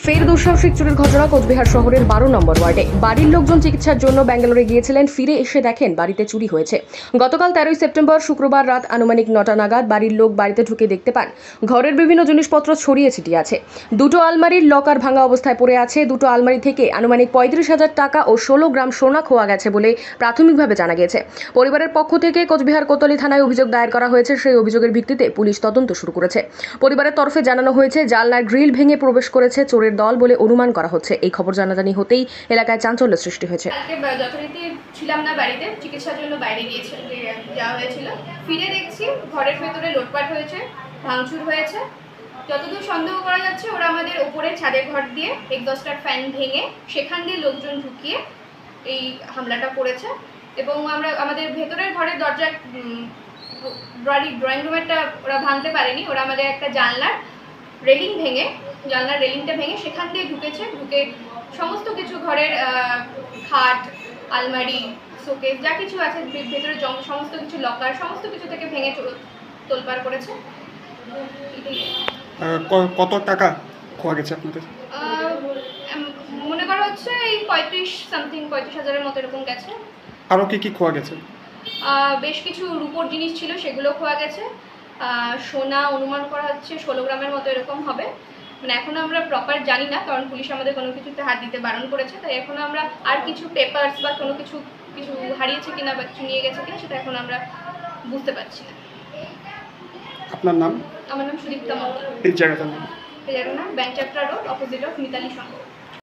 ফের দুঃসাহসিক চুরির ঘটনা কোচবিহার শহরের 12 নম্বর ওয়ার্ডে। বাড়ির লোকজন চিকিৎসার জন্য ব্যাঙ্গালোরে গিয়েছিলেন, ফিরে এসে দেখেন বাড়িতে চুরি হয়েছে। গতকাল 13 সেপ্টেম্বর শুক্রবার রাত আনুমানিক 9টা নাগাদ বাড়ির লোক বাড়িতে ঢুকে দেখতে পান ঘরের বিভিন্ন জিনিসপত্র ছড়িয়ে ছিটিয়ে আছে। দুটো আলমারির লকার ভাঙা অবস্থায় পড়ে আছে। দুটো আলমারি থেকে আনুমানিক 35,000 টাকা ও 16 গ্রাম সোনা খোয়া গেছে বলে প্রাথমিকভাবে জানা গেছে। পরিবারের পক্ষ থেকে কোচবিহার কোতোয়ালি থানায় অভিযোগ দায়ের করা হয়েছে। সেই অভিযোগের ভিত্তিতে পুলিশ তদন্ত শুরু করেছে। পরিবারের তরফে জানানো হয়েছে, জানলার গ্রিল ভেঙে প্রবেশ করেছে চোরের দল বলে অনুমান করা হচ্ছে। এই খবর জানাজানি হতেই এলাকায় চাঞ্চল্য সৃষ্টি হয়েছে। যথারীতি ছিলাম না বাড়িতে, চিকিৎসার জন্য বাইরে যাওয়া হয়েছিল। ফিরে দেখছি ঘরের ভেতরে লুটপাট হয়েছে, ভাঙচুর হয়েছে। যতদূর সন্দেহ করা যাচ্ছে, ওরা আমাদের ওপরে ছাদের ঘর দিয়ে এক্সস্টার ফ্যান ভেঙে সেখান দিয়ে লোকজন ঢুকিয়ে এই হামলাটা করেছে। এবং আমরা আমাদের ভেতরের ঘরের দরজা ড্রয়িং রুমেরটা ওরা ভাঙতে পারেনি। ওরা আমাদের একটা জানলার রেলিংটা ভেঙে সেখান দিয়ে ঢুকেছে। ঢুকে সমস্ত কিছু ঘরের খাট, আলমারি, শোকেস যা কিছু আছে ভেতরে সমস্ত কিছু লকার সমস্ত কিছু থেকে ভেঙে তোলপাড় করেছে। কত টাকা খোয়া গেছে আপনাদের? মনে করা হচ্ছে এই 35,000-এর মতো এরকম গেছে। আরও কি খোয়া গেছে? বেশ কিছু রূপোর জিনিস ছিল, সেগুলো খোয়া গেছে। সোনা অনুমান করা হচ্ছে 16 গ্রামের মতো এরকম হবে। মানে এখনও আমরা প্রপার জানি না, কারণ পুলিশ আমাদের কোনো কিছুতে হাত দিতে বারণ করেছে। তাই এখন আমরা আর কিছু পেপারস বা কোনো কিছু হারিয়েছে কিনা বা কিছু নিয়ে গেছে কিনা সেটা এখন আমরা বুঝতে পারছি না। আপনার নাম? আমার নাম সুদীপ্তা মন্ডল। এই জায়গাটার নাম? এই জায়গাটার নাম ব্যাংক চাপড়া road, opposite of Mitali Sangha.